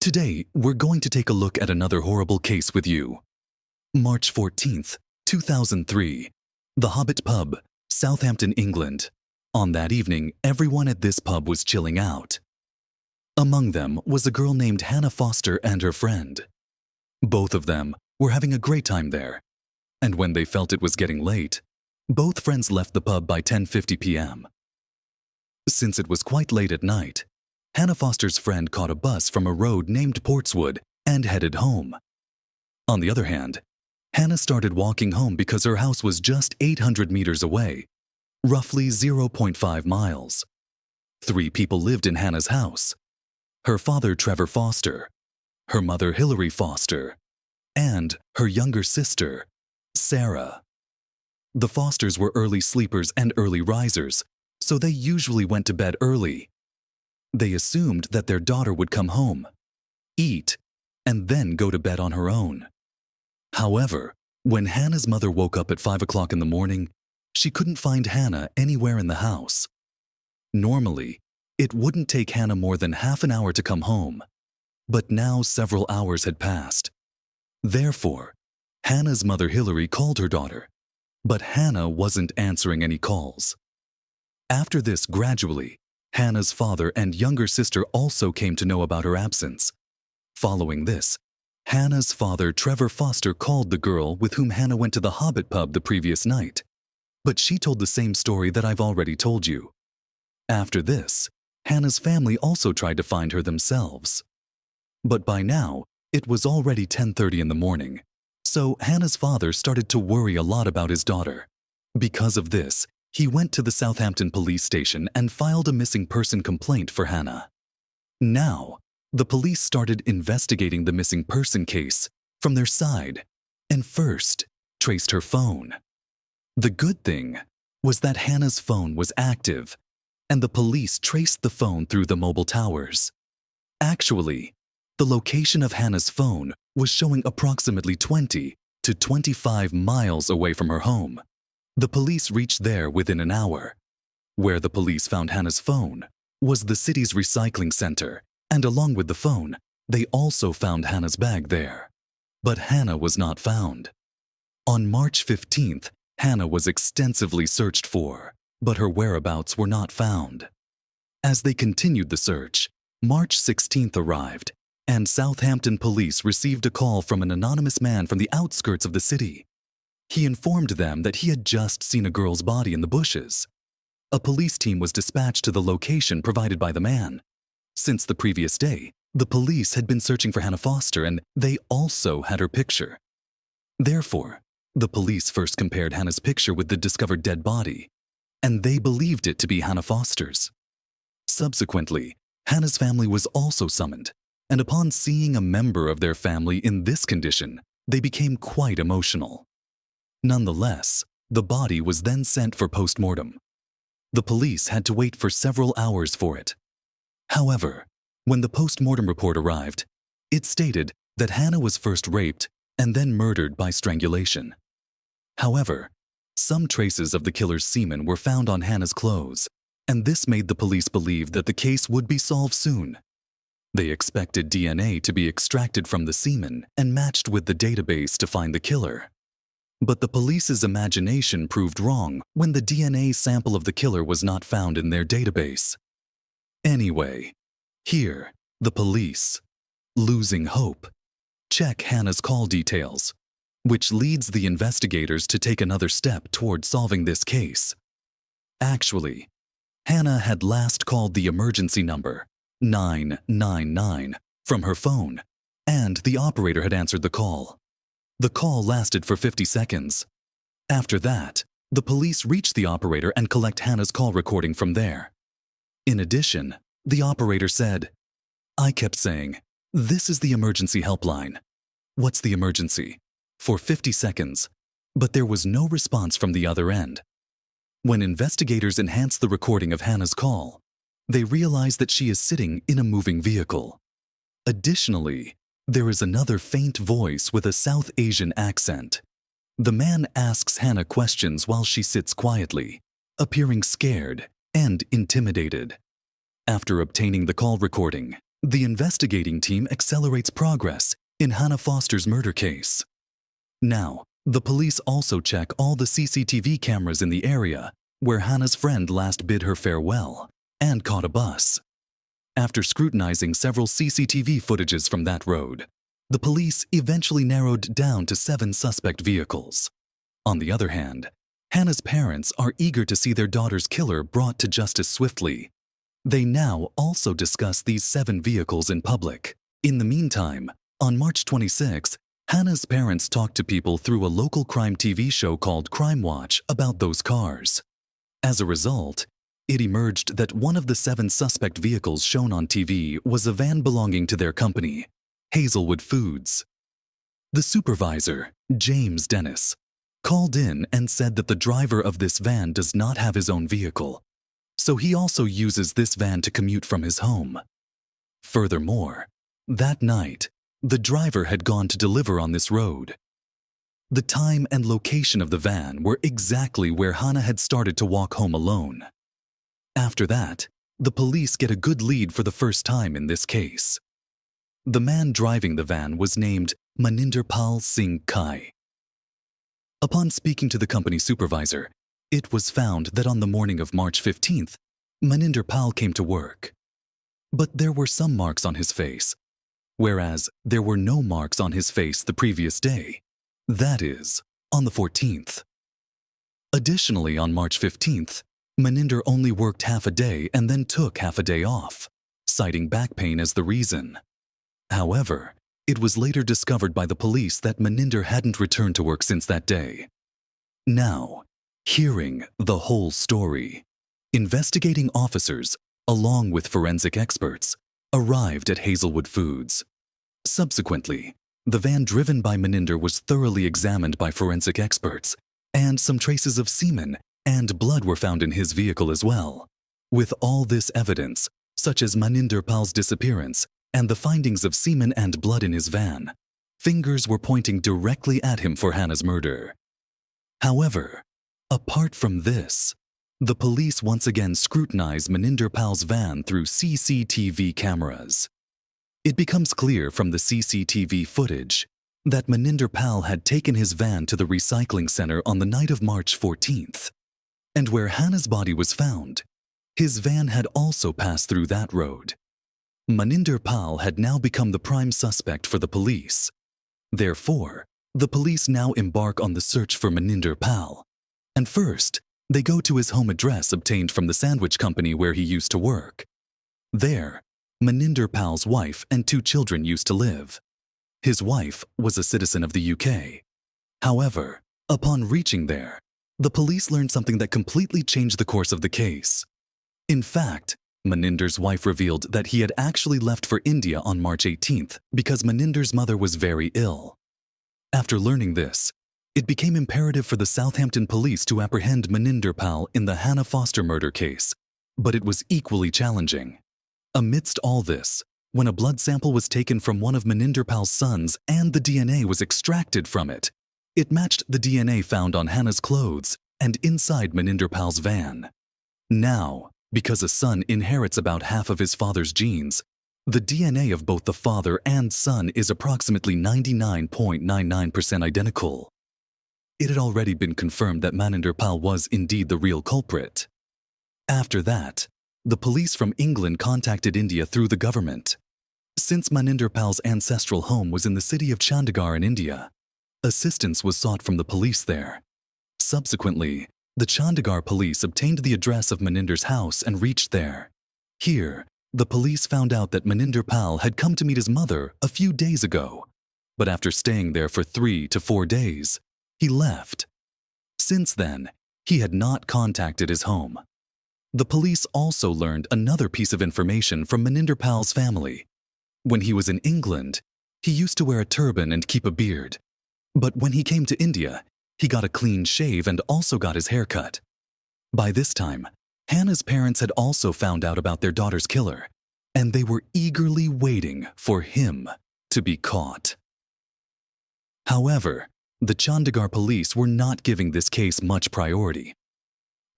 Today, we're going to take a look at another horrible case with you. March 14th, 2003. The Hobbit Pub, Southampton, England. On that evening, everyone at this pub was chilling out. Among them was a girl named Hannah Foster and her friend. Both of them were having a great time there, and when they felt it was getting late, both friends left the pub by 10:50 p.m. Since it was quite late at night, Hannah Foster's friend caught a bus from a road named Portswood and headed home. On the other hand, Hannah started walking home because her house was just 800 meters away, roughly 0.5 miles. 3 people lived in Hannah's house: her father, Trevor Foster, her mother, Hilary Foster, and her younger sister, Sarah. The Fosters were early sleepers and early risers, so they usually went to bed early. They assumed that their daughter would come home, eat, and then go to bed on her own. However, when Hannah's mother woke up at 5 o'clock in the morning, she couldn't find Hannah anywhere in the house. Normally, it wouldn't take Hannah more than half an hour to come home, but now several hours had passed. Therefore, Hannah's mother Hilary called her daughter, but Hannah wasn't answering any calls. After this, gradually, Hannah's father and younger sister also came to know about her absence. Following this, Hannah's father, Trevor Foster, called the girl with whom Hannah went to the Hobbit Pub the previous night, but she told the same story that I've already told you. After this, Hannah's family also tried to find her themselves. But by now, it was already 10:30 in the morning, so Hannah's father started to worry a lot about his daughter. Because of this, he went to the Southampton police station and filed a missing person complaint for Hannah. Now, the police started investigating the missing person case from their side and first traced her phone. The good thing was that Hannah's phone was active, and the police traced the phone through the mobile towers. Actually, the location of Hannah's phone was showing approximately 20 to 25 miles away from her home. The police reached there within an hour. Where the police found Hannah's phone was the city's recycling center, and along with the phone, they also found Hannah's bag there. But Hannah was not found. On March 15th, Hannah was extensively searched for, but her whereabouts were not found. As they continued the search, March 16th arrived, and Southampton police received a call from an anonymous man from the outskirts of the city. He informed them that he had just seen a girl's body in the bushes. A police team was dispatched to the location provided by the man. Since the previous day, the police had been searching for Hannah Foster, and they also had her picture. Therefore, the police first compared Hannah's picture with the discovered dead body, and they believed it to be Hannah Foster's. Subsequently, Hannah's family was also summoned, and upon seeing a member of their family in this condition, they became quite emotional. Nonetheless, the body was then sent for post-mortem. The police had to wait for several hours for it. However, when the post-mortem report arrived, it stated that Hannah was first raped and then murdered by strangulation. However, some traces of the killer's semen were found on Hannah's clothes, and this made the police believe that the case would be solved soon. They expected DNA to be extracted from the semen and matched with the database to find the killer. But the police's imagination proved wrong when the DNA sample of the killer was not found in their database. Anyway, here, the police, losing hope, check Hannah's call details, which leads the investigators to take another step toward solving this case. Actually, Hannah had last called the emergency number 999 from her phone, and the operator had answered the call. The call lasted for 50 seconds. After that, the police reached the operator and collect Hannah's call recording from there. In addition, the operator said, "I kept saying, 'This is the emergency helpline. What's the emergency?' for 50 seconds, but there was no response from the other end. When investigators enhanced the recording of Hannah's call, they realized that she is sitting in a moving vehicle. Additionally, there is another faint voice with a South Asian accent. The man asks Hannah questions while she sits quietly, appearing scared and intimidated. After obtaining the call recording, The investigating team accelerates progress in Hannah Foster's murder case. Now, the police also check all the CCTV cameras in the area where Hannah's friend last bid her farewell and caught a bus. After scrutinizing several CCTV footages from that road, the police eventually narrowed down to 7 suspect vehicles. On the other hand, Hannah's parents are eager to see their daughter's killer brought to justice swiftly. They now also discuss these 7 vehicles in public. In the meantime, on March 26, Hannah's parents talked to people through a local crime TV show called Crime Watch about those cars. As a result, it emerged that one of the 7 suspect vehicles shown on TV was a van belonging to their company, Hazelwood Foods. The supervisor, James Dennis, called in and said that the driver of this van does not have his own vehicle, so he also uses this van to commute from his home. Furthermore, that night, the driver had gone to deliver on this road. The time and location of the van were exactly where Hannah had started to walk home alone. After that, the police get a good lead for the first time in this case. The man driving the van was named Maninder Pal Singh Kai. Upon speaking to the company supervisor, it was found that on the morning of March 15th, Maninder Pal came to work. But there were some marks on his face, whereas there were no marks on his face the previous day, that is, on the 14th. Additionally, on March 15th, Maninder only worked half a day and then took half a day off, citing back pain as the reason. However, it was later discovered by the police that Maninder hadn't returned to work since that day. Now, hearing the whole story, investigating officers, along with forensic experts, arrived at Hazelwood Foods. Subsequently, the van driven by Maninder was thoroughly examined by forensic experts, and some traces of semen and blood were found in his vehicle as well. With all this evidence, such as Maninder Pal's disappearance and the findings of semen and blood in his van, fingers were pointing directly at him for Hannah's murder. However, apart from this, the police once again scrutinized Maninder Pal's van through CCTV cameras. It becomes clear from the CCTV footage that Maninder Pal had taken his van to the recycling center on the night of March 14th. And where Hannah's body was found, his van had also passed through that road. Maninder Pal had now become the prime suspect for the police. Therefore, the police now embark on the search for Maninder Pal. And first, they go to his home address obtained from the sandwich company where he used to work. There, Maninder Pal's wife and 2 children used to live. His wife was a citizen of the UK. However, upon reaching there, the police learned something that completely changed the course of the case. In fact, Maninder's wife revealed that he had actually left for India on March 18th because Maninder's mother was very ill. After learning this, it became imperative for the Southampton police to apprehend Maninder Pal in the Hannah Foster murder case, but it was equally challenging. Amidst all this, when a blood sample was taken from one of Maninder Pal's sons and the DNA was extracted from it, it matched the DNA found on Hannah's clothes and inside Maninder Pal's van. Now, because a son inherits about half of his father's genes, the DNA of both the father and son is approximately 99.99% identical. It had already been confirmed that Maninder Pal was indeed the real culprit. After that, the police from England contacted India through the government. Since Maninder Pal's ancestral home was in the city of Chandigarh in India, assistance was sought from the police there. Subsequently, the Chandigarh police obtained the address of Maninder's house and reached there. Here, the police found out that Maninder Pal had come to meet his mother a few days ago, but after staying there for 3 to 4 days, he left. Since then, he had not contacted his home. The police also learned another piece of information from Maninder Pal's family. When he was in England, he used to wear a turban and keep a beard. But when he came to India, he got a clean shave and also got his hair cut. By this time, Hannah's parents had also found out about their daughter's killer, and they were eagerly waiting for him to be caught. However, the Chandigarh police were not giving this case much priority.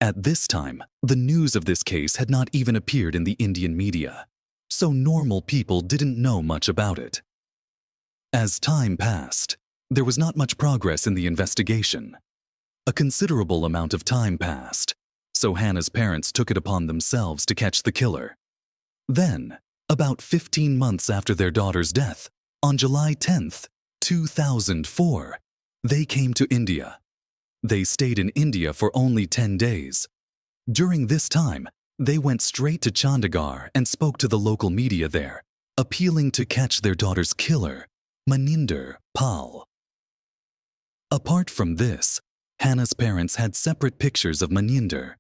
At this time, the news of this case had not even appeared in the Indian media, so normal people didn't know much about it. As time passed, there was not much progress in the investigation. A considerable amount of time passed, so Hannah's parents took it upon themselves to catch the killer. Then, about 15 months after their daughter's death, on July 10th, 2004, they came to India. They stayed in India for only 10 days. During this time, they went straight to Chandigarh and spoke to the local media there, appealing to catch their daughter's killer, Maninder Pal. Apart from this, Hannah's parents had separate pictures of Maninder.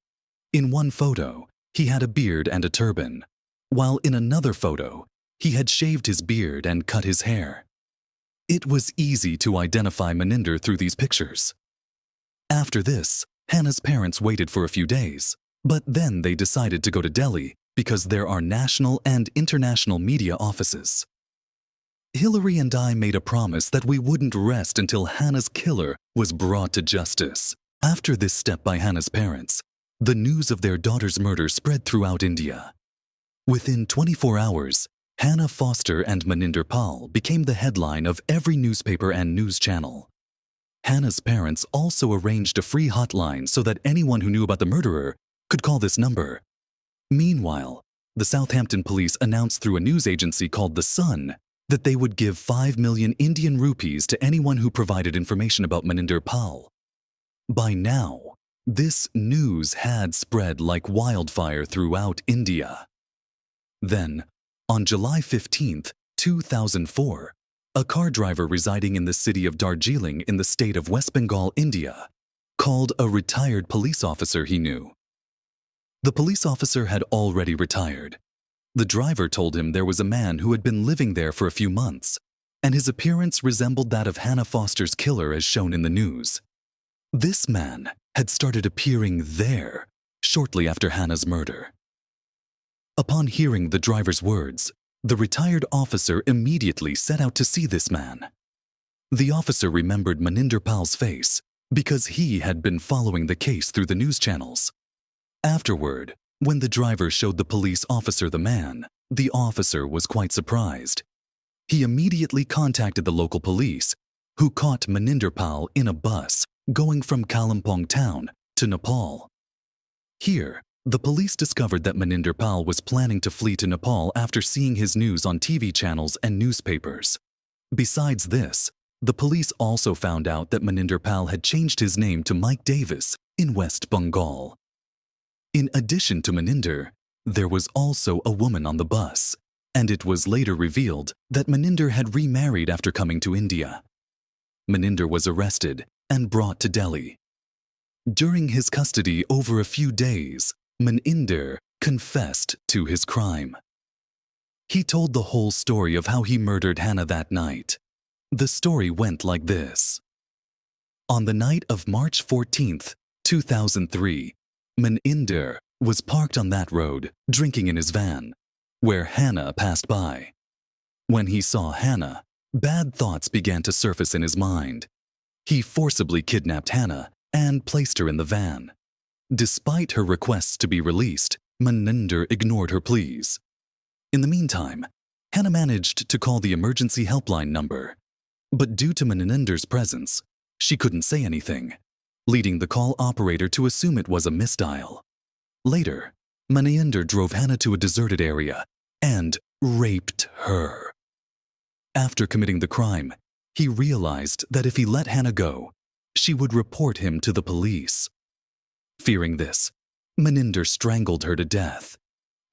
In one photo, he had a beard and a turban, while in another photo, he had shaved his beard and cut his hair. It was easy to identify Maninder through these pictures. After this, Hannah's parents waited for a few days, but then they decided to go to Delhi because there are national and international media offices. Hillary and I made a promise that we wouldn't rest until Hannah's killer was brought to justice. After this step by Hannah's parents, the news of their daughter's murder spread throughout India. Within 24 hours, Hannah Foster and Maninder Pal became the headline of every newspaper and news channel. Hannah's parents also arranged a free hotline so that anyone who knew about the murderer could call this number. Meanwhile, the Southampton police announced through a news agency called The Sun that they would give 5 million Indian rupees to anyone who provided information about Maninder Pal. By now, this news had spread like wildfire throughout India. Then, on July 15th, 2004, a car driver residing in the city of Darjeeling in the state of West Bengal, India, called a retired police officer he knew. The police officer had already retired. The driver told him there was a man who had been living there for a few months, and his appearance resembled that of Hannah Foster's killer as shown in the news. This man had started appearing there shortly after Hannah's murder. Upon hearing the driver's words, the retired officer immediately set out to see this man. The officer remembered Maninder Pal's face because he had been following the case through the news channels. Afterward, when the driver showed the police officer the man, the officer was quite surprised. He immediately contacted the local police, who caught Maninder Pal in a bus going from Kalimpong town to Nepal. Here, the police discovered that Maninder Pal was planning to flee to Nepal after seeing his news on TV channels and newspapers. Besides this, the police also found out that Maninder Pal had changed his name to Mike Davis in West Bengal. In addition to Maninder, there was also a woman on the bus, and it was later revealed that Maninder had remarried after coming to India. Maninder was arrested and brought to Delhi. During his custody over a few days, Maninder confessed to his crime. He told the whole story of how he murdered Hannah that night. The story went like this. On the night of March 14th, 2003, Maninder was parked on that road, drinking in his van, where Hannah passed by. When he saw Hannah, bad thoughts began to surface in his mind. He forcibly kidnapped Hannah and placed her in the van. Despite her requests to be released, Maninder ignored her pleas. In the meantime, Hannah managed to call the emergency helpline number. But due to Maninder's presence, she couldn't say anything, leading the call operator to assume it was a misdial. Later, Maninder drove Hannah to a deserted area and raped her. After committing the crime, he realized that if he let Hannah go, she would report him to the police. Fearing this, Maninder strangled her to death.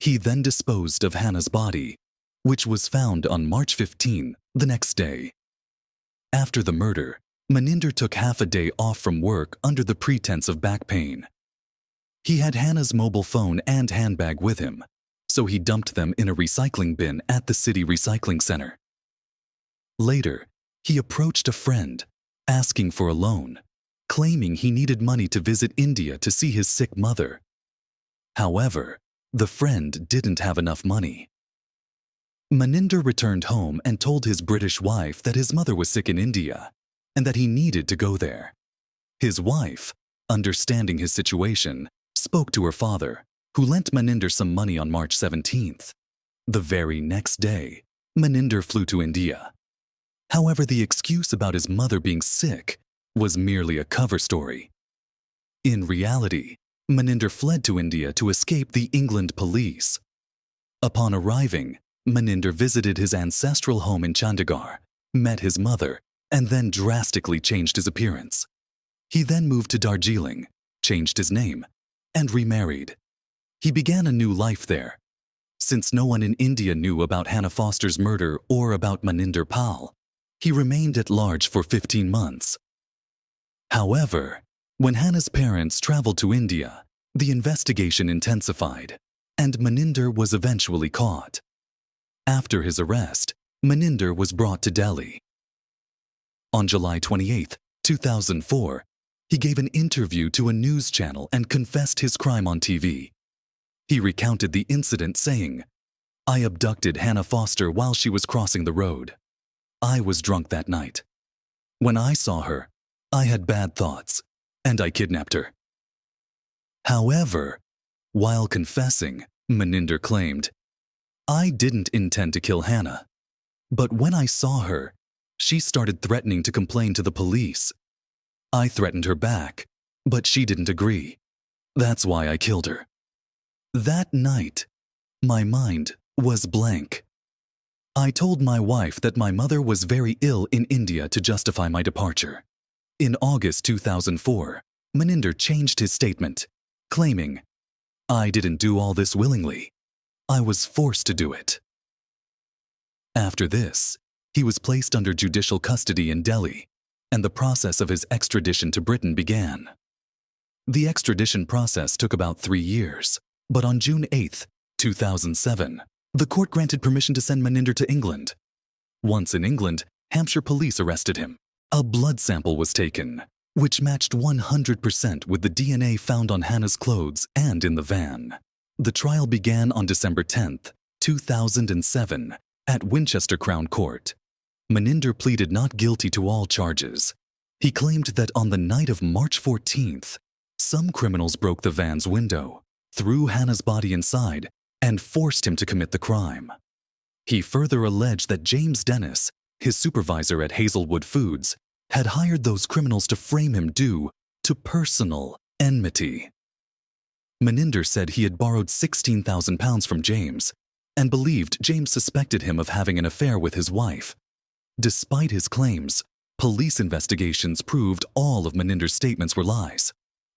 He then disposed of Hannah's body, which was found on March 15, the next day. After the murder, Maninder took half a day off from work under the pretense of back pain. He had Hannah's mobile phone and handbag with him, so he dumped them in a recycling bin at the city recycling center. Later, he approached a friend, asking for a loan, claiming he needed money to visit India to see his sick mother. However, the friend didn't have enough money. Maninder returned home and told his British wife that his mother was sick in India and that he needed to go there. His wife, understanding his situation, spoke to her father, who lent Maninder some money on March 17th. The very next day, Maninder flew to India. However, the excuse about his mother being sick was merely a cover story. In reality, Maninder fled to India to escape the England police. Upon arriving, Maninder visited his ancestral home in Chandigarh, met his mother, and then drastically changed his appearance. He then moved to Darjeeling, changed his name, and remarried. He began a new life there. Since no one in India knew about Hannah Foster's murder or about Maninder Pal, he remained at large for 15 months. However, when Hannah's parents traveled to India, the investigation intensified, and Maninder was eventually caught. After his arrest, Maninder was brought to Delhi. On July 28, 2004, he gave an interview to a news channel and confessed his crime on TV. He recounted the incident saying, "I abducted Hannah Foster while she was crossing the road. I was drunk that night. When I saw her, I had bad thoughts, and I kidnapped her." However, while confessing, Maninder claimed, "I didn't intend to kill Hannah, but when I saw her, she started threatening to complain to the police. I threatened her back, but she didn't agree. That's why I killed her. That night, my mind was blank. I told my wife that my mother was very ill in India to justify my departure." In August 2004, Maninder changed his statement, claiming, "I didn't do all this willingly. I was forced to do it." After this, he was placed under judicial custody in Delhi, and the process of his extradition to Britain began. The extradition process took about 3 years, but on June 8, 2007, the court granted permission to send Maninder to England. Once in England, Hampshire police arrested him. A blood sample was taken, which matched 100% with the DNA found on Hannah's clothes and in the van. The trial began on December 10, 2007, at Winchester Crown Court. Maninder pleaded not guilty to all charges. He claimed that on the night of March 14th, some criminals broke the van's window, threw Hannah's body inside, and forced him to commit the crime. He further alleged that James Dennis, his supervisor at Hazelwood Foods, had hired those criminals to frame him due to personal enmity. Maninder said he had borrowed £16,000 from James and believed James suspected him of having an affair with his wife. Despite his claims, police investigations proved all of Maninder's statements were lies.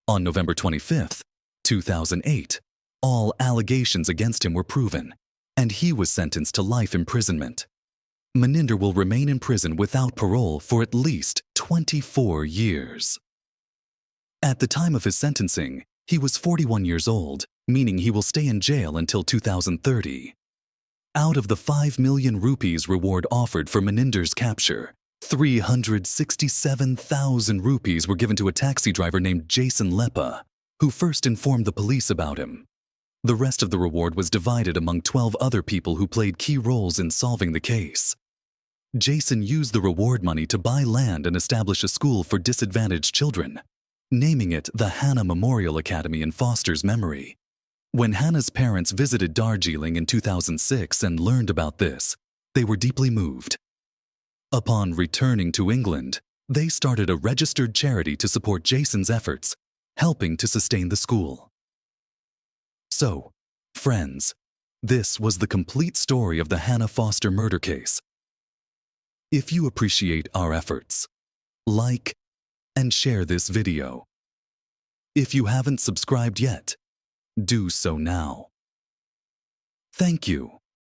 On November 25, 2008, all allegations against him were proven, and he was sentenced to life imprisonment. Maninder will remain in prison without parole for at least 24 years. At the time of his sentencing, he was 41 years old, meaning he will stay in jail until 2030. Out of the 5 million rupees reward offered for Maninder's capture, 367,000 rupees were given to a taxi driver named Jason Leppa, who first informed the police about him. The rest of the reward was divided among 12 other people who played key roles in solving the case. Jason used the reward money to buy land and establish a school for disadvantaged children, naming it the Hannah Memorial Academy in Foster's memory. When Hannah's parents visited Darjeeling in 2006 and learned about this, they were deeply moved. Upon returning to England, they started a registered charity to support Jason's efforts, helping to sustain the school. So, friends, this was the complete story of the Hannah Foster murder case. If you appreciate our efforts, like and share this video. If you haven't subscribed yet, do so now. Thank you.